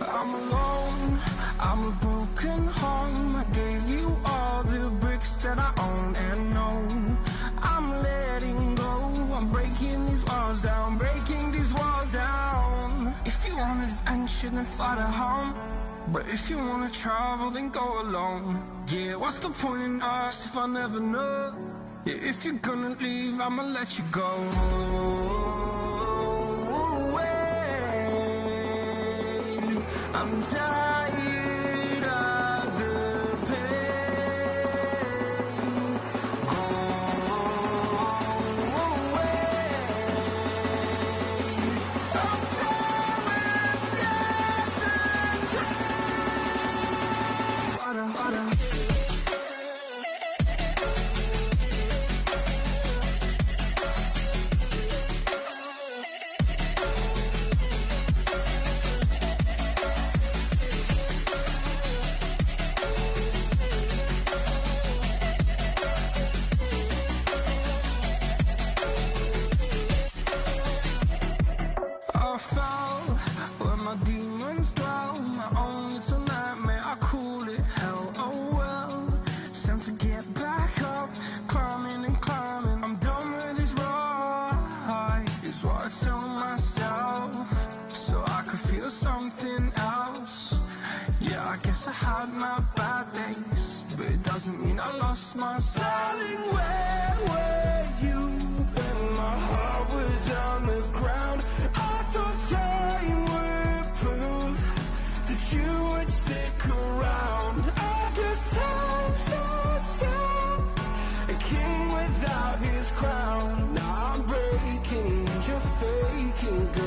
I'm alone, I'm a broken home. I gave you all the bricks that I own and know. I'm letting go, I'm breaking these walls down, breaking these walls down. If you want adventure, then fly to home. But if you wanna travel, then go alone. Yeah, what's the point in us if I never know? Yeah, if you're gonna leave, I'ma let you go. I'm tired of the pain. Go away. I'm tired of guessing time. Harder, harder. I fell where my demons dwell. My own little nightmare, I call it hell. Oh well, it's time to get back up. Climbing and climbing, I'm done with this ride, is what I tell myself, so I could feel something else. Yeah, I guess I had my bad days, but it doesn't mean I lost my darling. Where were you when my heart was on the ground? I thought time would prove that you would stick around. I guess time stands still, a king without his crown. Now I'm breaking, you're faking.